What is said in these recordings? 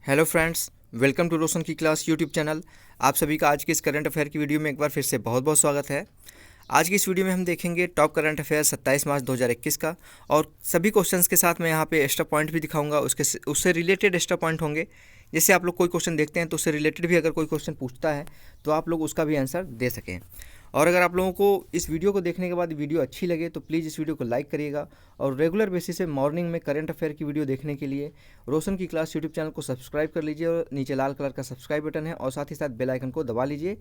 Hello friends, welcome to रोशन की class YouTube channel. आप सभी का आज की इस करंट अफेयर की वीडियो में एक बार फिर से बहुत बहुत स्वागत है। आज की इस वीडियो में हम देखेंगे टॉप करंट अफेयर 27 मार्च 2021 का, और सभी क्वेश्चंस के साथ मैं यहाँ पे एक्स्ट्रा पॉइंट भी दिखाऊंगा। उससे रिलेटेड एक्स्ट्रा पॉइंट होंगे। जैसे आप लोग कोई क्वेश्चन देखते हैं तो उससे रिलेटेड भी अगर कोई क्वेश्चन पूछता है तो आप लोग उसका भी आंसर दे सकें। और अगर आप लोगों को इस वीडियो को देखने के बाद वीडियो अच्छी लगे तो प्लीज़ इस वीडियो को लाइक करिएगा। और रेगुलर बेसिस से मॉर्निंग में करंट अफेयर की वीडियो देखने के लिए रोशन की क्लास यूट्यूब चैनल को सब्सक्राइब कर लीजिए, और नीचे लाल कलर का सब्सक्राइब बटन है और साथ ही साथ बेल आइकन को दबा लीजिए,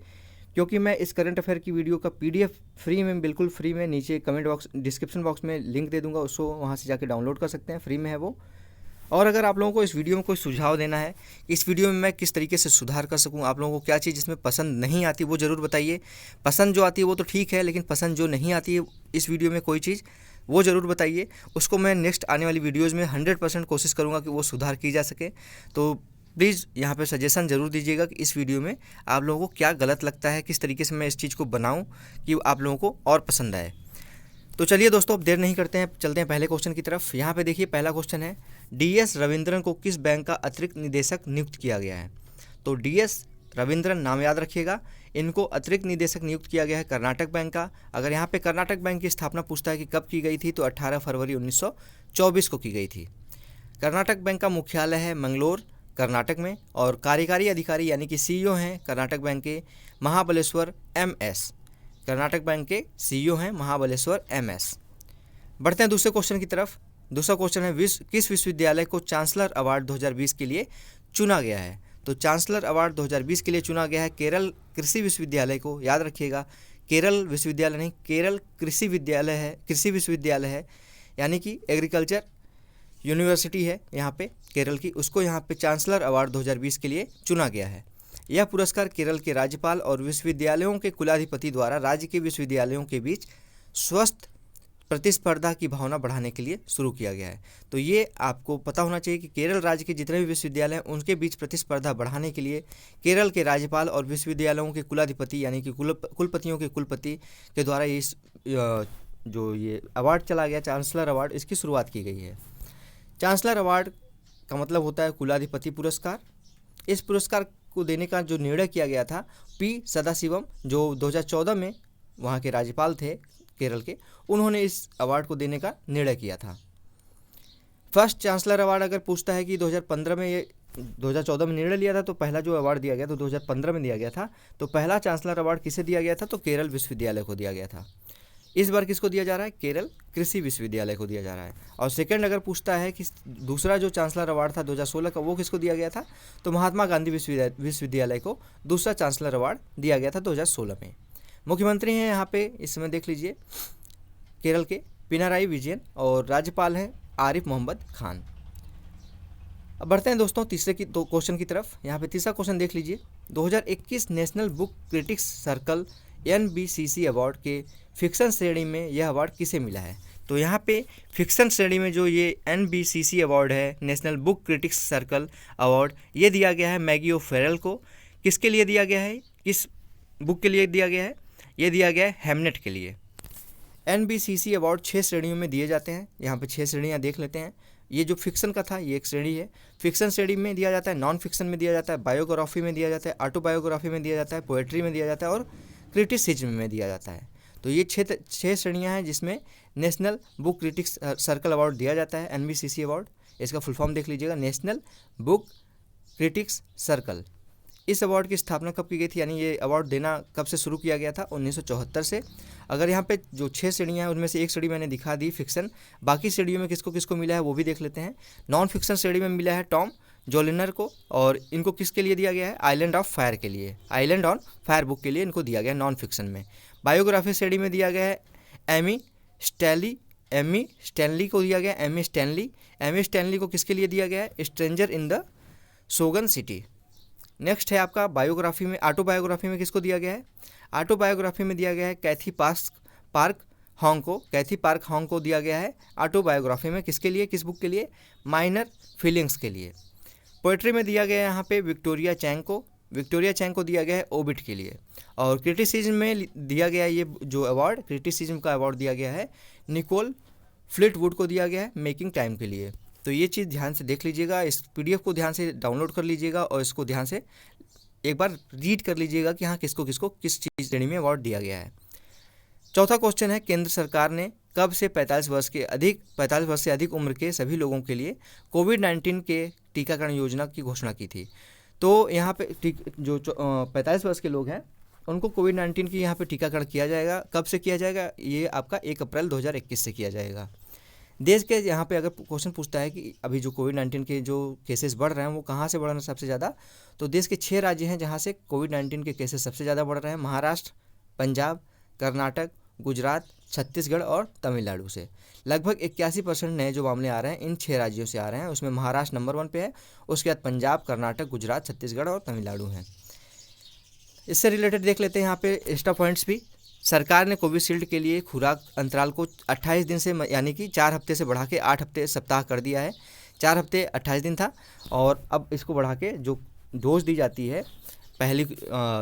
क्योंकि मैं इस करंट अफेयर की वीडियो का पीडीएफ फ्री में, बिल्कुल फ्री में, नीचे कमेंट बॉक्स डिस्क्रिप्शन बॉक्स में लिंक दे दूंगा, उसको वहाँ से जाके डाउनलोड कर सकते हैं, फ्री में है वो। और अगर आप लोगों को इस वीडियो में कोई सुझाव देना है, इस वीडियो में मैं किस तरीके से सुधार कर सकूं, आप लोगों को क्या चीज़ इसमें पसंद नहीं आती वो ज़रूर बताइए। पसंद जो आती है वो तो ठीक है, लेकिन पसंद जो नहीं आती है इस वीडियो में कोई चीज़, वो ज़रूर बताइए। उसको मैं नेक्स्ट आने वाली वीडियोज़ में 100% कोशिश करूँगा कि वो सुधार की जा सके। तो प्लीज़ यहाँ पे सजेशन ज़रूर दीजिएगा कि इस वीडियो में आप लोगों को क्या गलत लगता है, किस तरीके से मैं इस चीज़ को बनाऊँ कि आप लोगों को और पसंद आए। तो चलिए दोस्तों, अब देर नहीं करते हैं, चलते हैं पहले क्वेश्चन की तरफ। यहाँ पे देखिए, पहला क्वेश्चन है, डीएस रविंद्रन को किस बैंक का अतिरिक्त निदेशक नियुक्त किया गया है। तो डीएस रविंद्रन, नाम याद रखिएगा, इनको अतिरिक्त निदेशक नियुक्त किया गया है कर्नाटक बैंक का। अगर यहाँ पे कर्नाटक बैंक की स्थापना पूछता है कि कब की गई थी, तो 18 फरवरी 1924 को की गई थी। कर्नाटक बैंक का मुख्यालय है मंगलोर, कर्नाटक में, और कार्यकारी अधिकारी यानी कि सीईओ हैं कर्नाटक बैंक के महाबलेश्वर एमएस। कर्नाटक बैंक के सीईओ हैं महाबलेश्वर एमएस। बढ़ते हैं दूसरे क्वेश्चन की तरफ। दूसरा क्वेश्चन है, किस विश्वविद्यालय को चांसलर अवार्ड 2020 के लिए चुना गया है। तो चांसलर अवार्ड 2020 के लिए चुना गया है केरल कृषि विश्वविद्यालय को। याद रखिएगा, केरल विश्वविद्यालय नहीं, केरल कृषि विद्यालय है, कृषि विश्वविद्यालय है, यानी कि एग्रीकल्चर यूनिवर्सिटी है यहाँ पे केरल की, उसको यहाँ पे चांसलर अवार्ड 2020 के लिए चुना गया है। यह पुरस्कार केरल के राज्यपाल और विश्वविद्यालयों के कुलाधिपति द्वारा राज्य के विश्वविद्यालयों के बीच स्वस्थ प्रतिस्पर्धा की भावना बढ़ाने के लिए शुरू किया गया है। तो ये आपको पता होना चाहिए कि केरल राज्य के जितने भी विश्वविद्यालय हैं उनके बीच प्रतिस्पर्धा बढ़ाने के लिए केरल के राज्यपाल और विश्वविद्यालयों के कुलाधिपति यानी कि कुलपतियों के कुलपति के द्वारा इस जो ये अवार्ड चला गया, चांसलर अवार्ड, इसकी शुरुआत की गई है। चांसलर अवार्ड का मतलब होता है कुलाधिपति पुरस्कार। इस पुरस्कार को देने का जो निर्णय किया गया था, पी सदाशिवम, जो 2014 में वहाँ के राज्यपाल थे केरल के, उन्होंने इस अवार्ड को देने का निर्णय किया था। फर्स्ट चांसलर अवार्ड अगर पूछता है कि 2015 में, ये 2014 में निर्णय लिया था तो पहला जो अवार्ड दिया गया तो 2015 में दिया गया था, तो पहला चांसलर अवार्ड किसे दिया गया था, तो केरल विश्वविद्यालय को दिया गया था। इस बार किसको दिया जा रहा है, केरल कृषि विश्वविद्यालय को दिया जा रहा है। और सेकंड अगर पूछता है कि दूसरा जो चांसलर अवार्ड था 2016 का, वो किसको दिया गया था, तो महात्मा गांधी विश्वविद्यालय को दूसरा चांसलर अवार्ड दिया गया था 2016 में। मुख्यमंत्री हैं यहाँ पे इस समय देख लीजिए केरल के पिनाराई विजयन, और राज्यपाल हैं आरिफ मोहम्मद खान। अब बढ़ते हैं दोस्तों तीसरे की दो क्वेश्चन की तरफ। यहाँ पे तीसरा क्वेश्चन देख लीजिए, 2021 national book critics circle NBCC award के फिक्शन श्रेणी में यह अवार्ड किसे मिला है। तो यहाँ पे फिक्शन श्रेणी में जो ये NBCC अवार्ड है, national book critics circle award, ये दिया गया है मैगी ओ'फेरल को। किसके लिए दिया गया है, किस बुक के लिए दिया गया है, ये दिया गया है हेमनेट के लिए। NBCC अवार्ड 6 श्रेणियों में दिए जाते हैं। यहाँ पे 6 श्रेणियाँ देख लेते हैं। ये जो फिक्शन का था ये एक श्रेणी है। फिक्शन श्रेणी में दिया जाता है, नॉन फिक्शन में दिया जाता है, बायोग्राफी में दिया जाता है, ऑटोबायोग्राफी में दिया जाता है, पोएट्री में दिया जाता है, और क्रिटिसिज्म में दिया जाता है। तो ये 6 श्रेणियाँ हैं जिसमें national book critics circle award दिया जाता है, NBCC अवार्ड। इसका फुल फॉर्म देख लीजिएगा, नेशनल बुक क्रिटिक्स सर्कल। इस अवार्ड की स्थापना कब की गई थी, यानी ये अवार्ड देना कब से शुरू किया गया था, 1974 से। अगर यहाँ पे जो 6 श्रेणियाँ हैं उनमें से एक श्रेणी मैंने दिखा दी फिक्शन, बाकी श्रेणियों में किसको किसको मिला है वो भी देख लेते हैं। नॉन फिक्शन श्रेणी में मिला है टॉम जोलिनर को, और इनको किसके लिए दिया गया है, आइलैंड ऑफ फायर के लिए, आइलैंड ऑन फायर बुक के लिए इनको दिया गया है नॉन फिक्शन में। बायोग्राफी श्रेणी में दिया गया है एमी स्टैनली को दिया गया है, एमी स्टैनली को किसके लिए दिया गया है, स्ट्रेंजर इन द सोगन सिटी। नेक्स्ट है आपका बायोग्राफी में, ऑटोबायोग्राफी में किसको दिया गया है, ऑटोबायोग्राफी में दिया गया है कैथी पार्क हॉन्ग को, कैथी पार्क हॉन्ग को दिया गया है ऑटोबायोग्राफी में। किसके लिए, किस बुक के लिए, माइनर फीलिंग्स के लिए। पोएट्री में दिया गया है यहाँ पे विक्टोरिया चैंग को दिया गया है ओबिट के लिए। और क्रिटिसिज्म में दिया गया है ये जो अवार्ड, क्रिटिसिज्म का अवार्ड दिया गया है निकोल फ्लिटवुड को दिया गया है मेकिंग टाइम के लिए। तो ये चीज़ ध्यान से देख लीजिएगा, इस पीडीएफ को ध्यान से डाउनलोड कर लीजिएगा और इसको ध्यान से एक बार रीड कर लीजिएगा कि हाँ किसको किसको किस चीज़ श्रेणी में अवार्ड दिया गया है। चौथा क्वेश्चन है, केंद्र सरकार ने कब से 45 वर्ष से अधिक उम्र के सभी लोगों के लिए कोविड-19 के टीकाकरण योजना की घोषणा की थी। तो यहाँ पे जो 45 वर्ष के लोग हैं उनको कोविड-19 की यहाँ पे टीकाकरण किया जाएगा। कब से किया जाएगा? ये आपका 1 अप्रैल 2021 से किया जाएगा। देश के यहाँ पे अगर क्वेश्चन पूछता है कि अभी जो कोविड-19 के जो केसेस बढ़ रहे हैं वो कहाँ से बढ़ रहे हैं सबसे ज़्यादा, तो देश के 6 राज्य हैं जहाँ से कोविड-19 के केसेस सबसे ज़्यादा बढ़ रहे हैं। महाराष्ट्र, पंजाब, कर्नाटक, गुजरात, छत्तीसगढ़ और तमिलनाडु से। लगभग 81% नए जो मामले आ रहे हैं इन 6 राज्यों से आ रहे हैं। उसमें महाराष्ट्र नंबर 1 पे है, उसके बाद पंजाब, कर्नाटक, गुजरात, छत्तीसगढ़ और तमिलनाडु हैं। इससे रिलेटेड देख लेते हैं यहाँ पे एक्स्ट्रा पॉइंट्स भी। सरकार ने कोविशील्ड के लिए खुराक अंतराल को 28 दिन से यानी कि 4 हफ्ते से बढ़ा के 8 हफ्ते सप्ताह कर दिया है। 4 हफ्ते 28 दिन था और अब इसको बढ़ा के जो डोज दी जाती है, पहली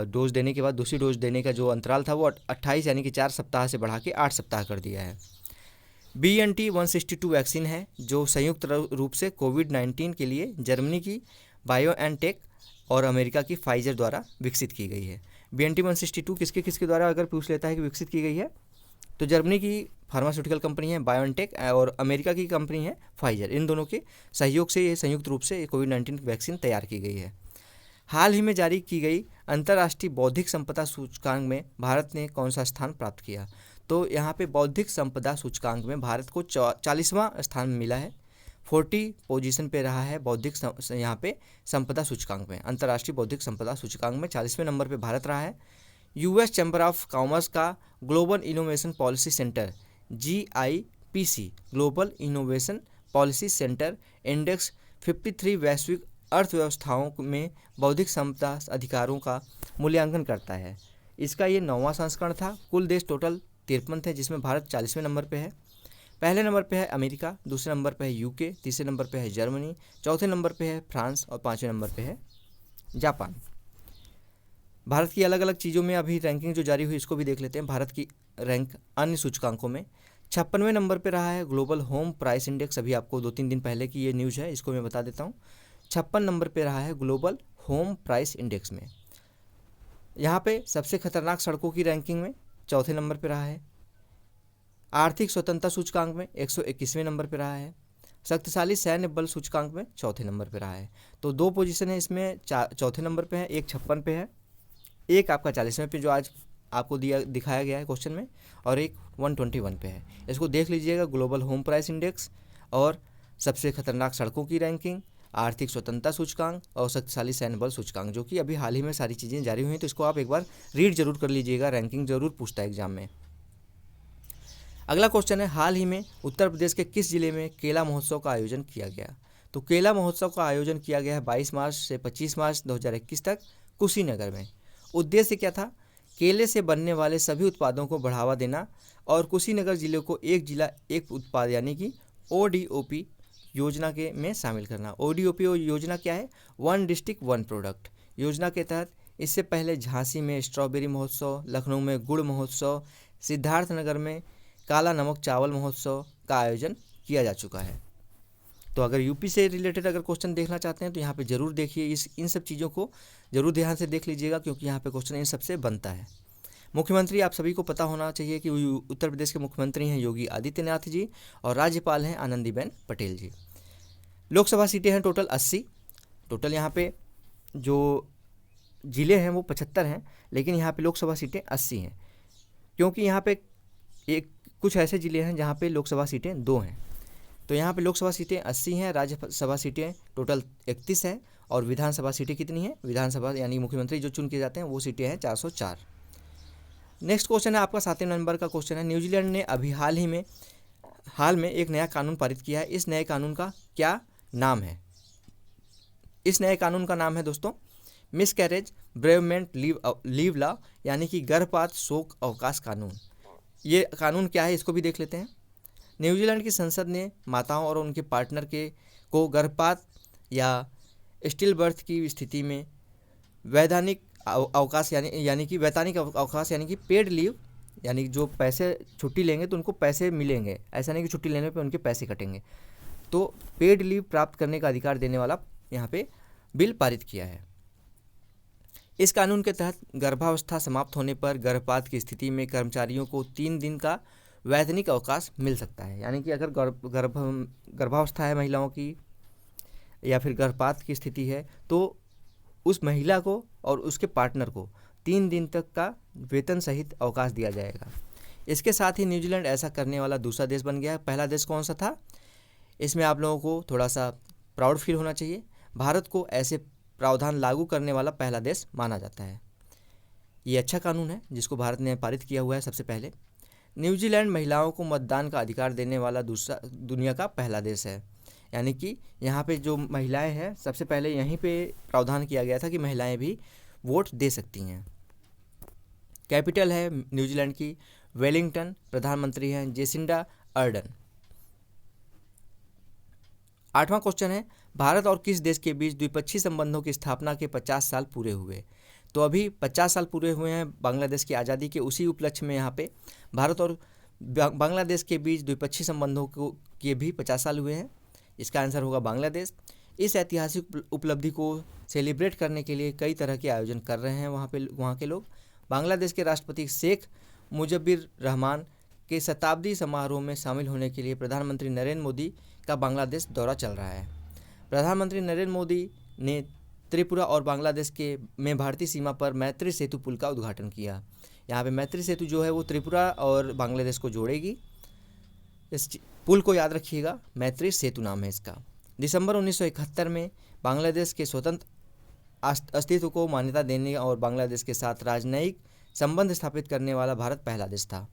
डोज देने के बाद दूसरी डोज देने का जो अंतराल था वो 28 यानी कि 4 सप्ताह से बढ़ा के 8 सप्ताह कर दिया है। BNT-162 वैक्सीन है जो संयुक्त रूप से कोविड-19 के लिए जर्मनी की बायोएनटेक और अमेरिका की फाइजर द्वारा विकसित की गई है। BNT-162 किसके किसके द्वारा अगर पूछ लेता है कि विकसित की गई है, तो जर्मनी की फार्मास्यूटिकल कंपनी है बायोएनटेक और अमेरिका की कंपनी है फाइजर। इन दोनों के सहयोग से ये संयुक्त रूप से कोविड-19 वैक्सीन तैयार की गई है। हाल ही में जारी की गई अंतर्राष्ट्रीय बौद्धिक संपदा सूचकांक में भारत ने कौन सा स्थान प्राप्त किया? तो यहाँ पे बौद्धिक संपदा सूचकांक में भारत को 40वां स्थान मिला है। 40 पोजीशन पे रहा है बौद्धिक यहाँ पे संपदा सूचकांक में। अंतर्राष्ट्रीय बौद्धिक संपदा सूचकांक में 40वें नंबर पे भारत रहा है। US चैम्बर ऑफ कॉमर्स का global innovation policy centre GIPC global innovation policy centre index 53 वैश्विक अर्थव्यवस्थाओं में बौद्धिक संपदा अधिकारों का मूल्यांकन करता है। इसका ये 9वां संस्करण था। कुल देश टोटल 53 थे जिसमें भारत 40वें नंबर पे है। पहले नंबर पे है अमेरिका, दूसरे नंबर पे है UK, तीसरे नंबर पे है जर्मनी, चौथे नंबर पे है फ्रांस और 5वें नंबर पे है जापान। भारत की अलग अलग चीज़ों में अभी रैंकिंग जो जारी हुई इसको भी देख लेते हैं। भारत की रैंक अन्य सूचकांकों में 56वें नंबर पे रहा है ग्लोबल होम प्राइस इंडेक्स। अभी आपको 2-3 दिन पहले की ये न्यूज़ है, इसको मैं बता देता हूँ। 56 नंबर पे रहा है ग्लोबल होम प्राइस इंडेक्स में। यहाँ पे सबसे खतरनाक सड़कों की रैंकिंग में चौथे नंबर पे रहा है। आर्थिक स्वतंत्रता सूचकांक में 121वें नंबर पे रहा है। शक्तिशाली सैन्य बल सूचकांक में चौथे नंबर पे रहा है। तो 2 पोजीशन है इसमें, चौथे नंबर पे है, एक 56 पे है, एक आपका 40वें पे जो आज आपको दिखाया गया है क्वेश्चन में, और एक 121 पे है। इसको देख लीजिएगा, ग्लोबल होम प्राइस इंडेक्स और सबसे खतरनाक सड़कों की रैंकिंग, आर्थिक स्वतंत्रता सूचकांक और शक्तिशाली सैन्य बल सूचकांक, जो कि अभी हाल ही में सारी चीज़ें जारी हुई हैं। तो इसको आप एक बार रीड जरूर कर लीजिएगा, रैंकिंग जरूर पूछता है एग्जाम में। अगला क्वेश्चन है, हाल ही में उत्तर प्रदेश के किस जिले में केला महोत्सव का आयोजन किया गया? तो केला महोत्सव का आयोजन किया गया है 22 मार्च से 25 मार्च 2021 तक कुशीनगर में। उद्देश्य क्या था? केले से बनने वाले सभी उत्पादों को बढ़ावा देना और कुशीनगर जिले को एक जिला एक उत्पाद यानी कि ODOP योजना के में शामिल करना। ODOP योजना क्या है? 1 डिस्ट्रिक्ट 1 प्रोडक्ट योजना के तहत इससे पहले झांसी में स्ट्रॉबेरी महोत्सव, लखनऊ में गुड़ महोत्सव, सिद्धार्थनगर में काला नमक चावल महोत्सव का आयोजन किया जा चुका है। तो अगर यूपी से रिलेटेड अगर क्वेश्चन देखना चाहते हैं तो यहाँ पे ज़रूर देखिए, इन सब चीज़ों को ज़रूर ध्यान से देख लीजिएगा क्योंकि यहाँ पे क्वेश्चन इन सबसे बनता है। मुख्यमंत्री आप सभी को पता होना चाहिए कि उत्तर प्रदेश के मुख्यमंत्री हैं योगी आदित्यनाथ जी और राज्यपाल हैं आनंदीबेन पटेल जी। लोकसभा सीटें हैं टोटल 80। टोटल यहाँ पे जो ज़िले हैं वो 75 हैं, लेकिन यहाँ पे लोकसभा सीटें 80 हैं क्योंकि यहाँ पे कुछ ऐसे ज़िले हैं जहाँ पे लोकसभा सीटें 2 हैं। तो यहाँ पे लोकसभा सीटें 80 हैं, राज्यसभा सीटें टोटल 31 हैं और विधानसभा सीटें कितनी हैं? विधानसभा यानी मुख्यमंत्री जो चुन के जाते हैं वो सीटें हैं 404। नेक्स्ट क्वेश्चन है आपका 7वें नंबर का क्वेश्चन है, न्यूजीलैंड ने अभी हाल में एक नया कानून पारित किया है। इस नए कानून का क्या नाम है? इस नए कानून का नाम है दोस्तों मिसकैरेज ब्रेवमेंट लीव लॉ यानी कि गर्भपात शोक अवकाश कानून। ये कानून क्या है इसको भी देख लेते हैं। न्यूजीलैंड की संसद ने माताओं और उनके पार्टनर को गर्भपात या स्टिल बर्थ की स्थिति में वैधानिक अवकाश यानी कि वैधानिक अवकाश यानी कि पेड लीव यानी जो पैसे छुट्टी लेंगे तो उनको पैसे मिलेंगे, ऐसा नहीं कि छुट्टी लेने पे उनके पैसे कटेंगे। तो पेड लीव प्राप्त करने का अधिकार देने वाला यहाँ पे बिल पारित किया है। इस कानून के तहत गर्भावस्था समाप्त होने पर गर्भपात की स्थिति में कर्मचारियों को 3 दिन का वैधानिक अवकाश मिल सकता है। यानी कि अगर गर्भावस्था है महिलाओं की या फिर गर्भपात की स्थिति है तो उस महिला को और उसके पार्टनर को 3 दिन तक का वेतन सहित अवकाश दिया जाएगा। इसके साथ ही न्यूजीलैंड ऐसा करने वाला दूसरा देश बन गया है। पहला देश कौन सा था? इसमें आप लोगों को थोड़ा सा प्राउड फील होना चाहिए। भारत को ऐसे प्रावधान लागू करने वाला पहला देश माना जाता है। ये अच्छा कानून है जिसको भारत ने पारित किया हुआ है सबसे पहले। न्यूजीलैंड महिलाओं को मतदान का अधिकार देने वाला दूसरा दुनिया का पहला देश है। यानी कि यहाँ पे जो महिलाएं हैं सबसे पहले यहीं पे प्रावधान किया गया था कि महिलाएं भी वोट दे सकती हैं। कैपिटल है न्यूजीलैंड की वेलिंगटन। प्रधानमंत्री हैं जेसिंडा अर्डन। 8वां क्वेश्चन है, भारत और किस देश के बीच द्विपक्षीय संबंधों की स्थापना के 50 साल पूरे हुए? तो अभी 50 साल पूरे हुए हैं बांग्लादेश की आज़ादी के। उसी उपलक्ष्य में यहाँ पे भारत और बांग्लादेश के बीच द्विपक्षीय संबंधों के भी 50 साल हुए हैं। इसका आंसर होगा बांग्लादेश। इस ऐतिहासिक उपलब्धि को सेलिब्रेट करने के लिए कई तरह के आयोजन कर रहे हैं वहाँ के लोग। बांग्लादेश के राष्ट्रपति शेख मुजब्बिर रहमान के शताब्दी समारोह में शामिल होने के लिए प्रधानमंत्री नरेंद्र मोदी का बांग्लादेश दौरा चल रहा है। प्रधानमंत्री नरेंद्र मोदी ने त्रिपुरा और बांग्लादेश में भारतीय सीमा पर मैत्री सेतु पुल का उद्घाटन किया। यहाँ पे मैत्री सेतु जो है वो त्रिपुरा और बांग्लादेश को जोड़ेगी। इस पुल को याद रखिएगा, मैत्री सेतु नाम है इसका। दिसंबर 1971 में बांग्लादेश के स्वतंत्र अस्तित्व को मान्यता देने और बांग्लादेश के साथ राजनयिक संबंध स्थापित करने वाला भारत पहला देश था।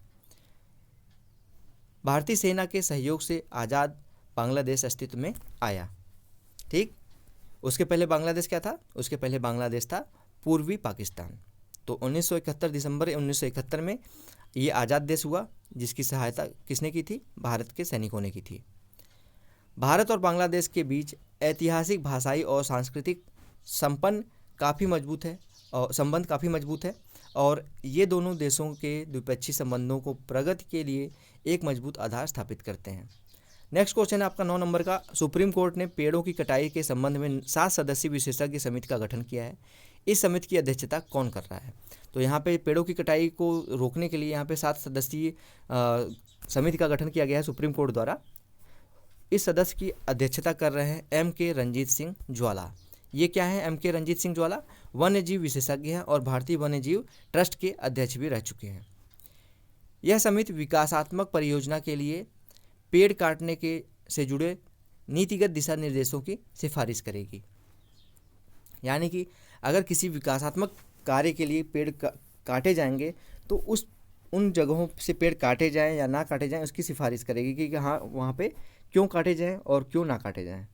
भारतीय सेना के सहयोग से आज़ाद बांग्लादेश अस्तित्व में आया। ठीक, उसके पहले बांग्लादेश क्या था? उसके पहले बांग्लादेश था पूर्वी पाकिस्तान। तो 1971 दिसंबर 1971 में ये आज़ाद देश हुआ, जिसकी सहायता किसने की थी? भारत के सैनिकों ने की थी। भारत और बांग्लादेश के बीच ऐतिहासिक, भाषाई और सांस्कृतिक संबंध काफ़ी मजबूत है और ये दोनों देशों के द्विपक्षीय संबंधों को प्रगति के लिए एक मजबूत आधार स्थापित करते हैं। नेक्स्ट क्वेश्चन है आपका 9 नंबर का। सुप्रीम कोर्ट ने पेड़ों की कटाई के संबंध में 7 सदस्यीय विशेषज्ञ समिति का गठन किया है। इस समिति की अध्यक्षता कौन कर रहा है? तो यहाँ पे पेड़ों की कटाई को रोकने के लिए यहाँ पे 7 सदस्यीय समिति का गठन किया गया है सुप्रीम कोर्ट द्वारा। इस सदस्य की अध्यक्षता कर रहे हैं M.K. रंजीत सिंह ज्वाला। ये क्या है M.K. रंजीत सिंह ज्वाला? वन्य जीव विशेषज्ञ हैं और भारतीय वन्य जीव ट्रस्ट के अध्यक्ष भी रह चुके हैं। यह समिति विकासात्मक परियोजना के लिए पेड़ काटने से जुड़े नीतिगत दिशा निर्देशों की सिफारिश करेगी। यानी कि अगर किसी विकासात्मक कार्य के लिए पेड़ काटे जाएंगे तो उन जगहों से पेड़ काटे जाएं या ना काटे जाएं उसकी सिफारिश करेगी कि हाँ वहाँ पे क्यों काटे जाएं और क्यों ना काटे जाएं।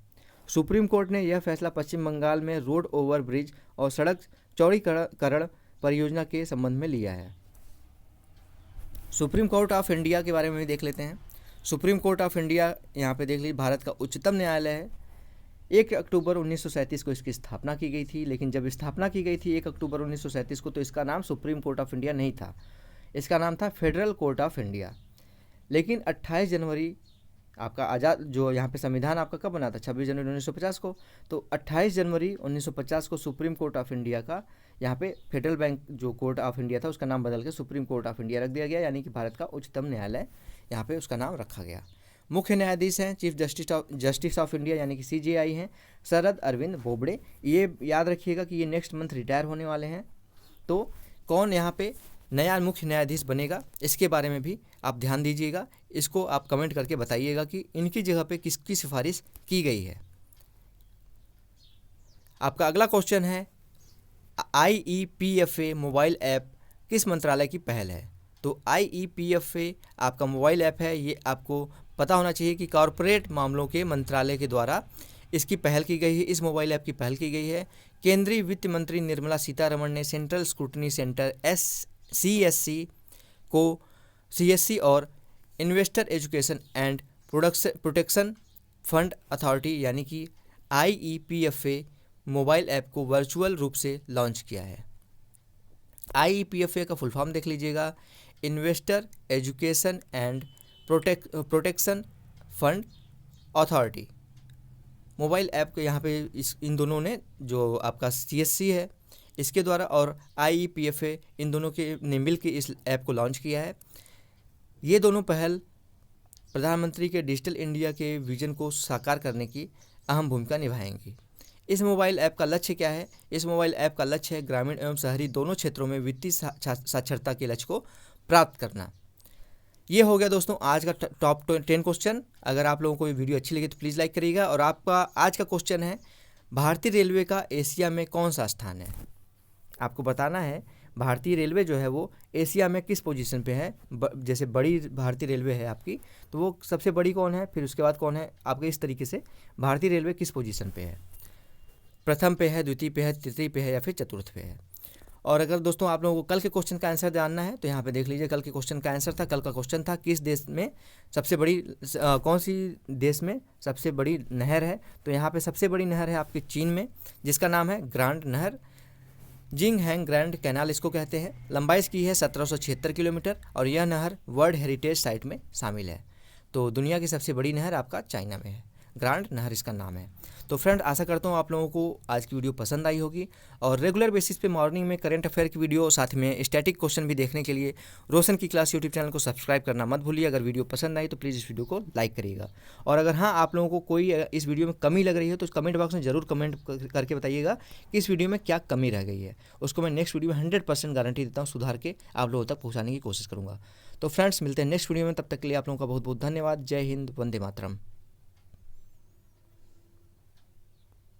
सुप्रीम कोर्ट ने यह फैसला पश्चिम बंगाल में रोड ओवर ब्रिज और सड़क चौड़ीकरण परियोजना के संबंध में लिया है। सुप्रीम कोर्ट ऑफ इंडिया के बारे में भी देख लेते हैं। सुप्रीम कोर्ट ऑफ इंडिया यहाँ पे देख लीजिए, भारत का उच्चतम न्यायालय है। 1 अक्टूबर 1937 को इसकी स्थापना की गई थी, लेकिन जब स्थापना की गई थी 1 अक्टूबर 1937 को तो इसका नाम सुप्रीम कोर्ट ऑफ इंडिया नहीं था, इसका नाम था फेडरल कोर्ट ऑफ इंडिया। लेकिन 28 जनवरी आपका आज़ाद जो यहाँ पे संविधान आपका कब बना था? 26 जनवरी 1950 को। तो 28 जनवरी 1950 को सुप्रीम कोर्ट ऑफ इंडिया का यहाँ पे फेडरल बैंक जो कोर्ट ऑफ इंडिया था उसका नाम बदल के सुप्रीम कोर्ट ऑफ इंडिया रख दिया गया। यानी कि भारत का उच्चतम न्यायालय यहाँ पे उसका नाम रखा गया। मुख्य न्यायाधीश हैं चीफ जस्टिस ऑफ इंडिया यानी कि CJI हैं शरद अरविंद बोबड़े। ये याद रखिएगा कि ये नेक्स्ट मंथ रिटायर होने वाले हैं। तो कौन यहाँ पे नया मुख्य न्यायाधीश बनेगा इसके बारे में भी आप ध्यान दीजिएगा। इसको आप कमेंट करके बताइएगा कि इनकी जगह पे किसकी सिफारिश की गई है। आपका अगला क्वेश्चन है IEPFA मोबाइल ऐप किस मंत्रालय की पहल है? तो IEPFA आपका मोबाइल ऐप है। ये आपको पता होना चाहिए कि कॉरपोरेट मामलों के मंत्रालय के द्वारा इसकी पहल की गई है। इस मोबाइल ऐप की पहल की गई है। केंद्रीय वित्त मंत्री निर्मला सीतारमण ने सेंट्रल स्क्रूटनी सेंटर CSC और investor education and protection fund authority यानी कि IEPFA मोबाइल ऐप को वर्चुअल रूप से लॉन्च किया है। IEPFA का फुल फॉर्म देख लीजिएगा, investor education and protection fund authority. Mobile app के यहाँ पे इन दोनों ने, जो आपका CSC है इसके द्वारा और IEPFA, इन दोनों के ने मिल के इस ऐप को लॉन्च किया है। ये दोनों पहल प्रधानमंत्री के डिजिटल इंडिया के विजन को साकार करने की अहम भूमिका निभाएंगी। इस मोबाइल ऐप का लक्ष्य क्या है? इस मोबाइल ऐप का लक्ष्य है ग्रामीण एवं शहरी दोनों क्षेत्रों में वित्तीय साक्षरता के लक्ष्य को प्राप्त करना। ये हो गया दोस्तों आज का टॉप 10 क्वेश्चन। अगर आप लोगों को ये वीडियो अच्छी लगी तो प्लीज़ लाइक करिएगा। और आपका आज का क्वेश्चन है, भारतीय रेलवे का एशिया में कौन सा स्थान है? आपको बताना है भारतीय रेलवे जो है वो एशिया में किस पोजीशन पे है। जैसे बड़ी भारतीय रेलवे है आपकी, तो वो सबसे बड़ी कौन है, फिर उसके बाद कौन है, आपके इस तरीके से भारतीय रेलवे किस पोजीशन पे है, प्रथम पे है, द्वितीय पे है, तृतीय पे है या फिर चतुर्थ पे है। और अगर दोस्तों आप लोगों को कल के क्वेश्चन का आंसर जानना है तो यहाँ पे देख लीजिए। कल के क्वेश्चन का आंसर था, कल का क्वेश्चन था किस देश में सबसे बड़ी कौन सी देश में सबसे बड़ी नहर है? तो यहाँ पे सबसे बड़ी नहर है आपके चीन में, जिसका नाम है ग्रांड नहर, जिंग हैंग ग्रैंड कैनाल इसको कहते हैं। लंबाई इसकी है 1776 किलोमीटर और यह नहर वर्ल्ड हेरिटेज साइट में शामिल है। तो दुनिया की सबसे बड़ी नहर आपका चाइना में है, ग्रांड नहर इसका नाम है। तो फ्रेंड, आशा करता हूँ आप लोगों को आज की वीडियो पसंद आई होगी। और रेगुलर बेसिस पे मॉर्निंग में करंट अफेयर की वीडियो, साथ में स्टैटिक क्वेश्चन भी देखने के लिए रोशन की क्लास यूट्यूब चैनल को सब्सक्राइब करना मत भूलिए। अगर वीडियो पसंद आई तो प्लीज़ इस वीडियो को लाइक करिएगा। और अगर हाँ आप लोगों को कोई इस वीडियो में कमी लग रही है तो कमेंट बॉक्स में ज़रूर कमेंट करके बताइएगा कि इस वीडियो में क्या कमी रह गई है। उसको मैं नेक्स्ट वीडियो में 100% गारंटी देता हूँ सुधार के आप लोगों तक पहुँचाने की कोशिश करूँगा। तो फ्रेंड्स, मिलते हैं नेक्स्ट वीडियो में, तब तक के लिए आप लोगों का बहुत बहुत धन्यवाद। जय हिंद, वंदे मातरम।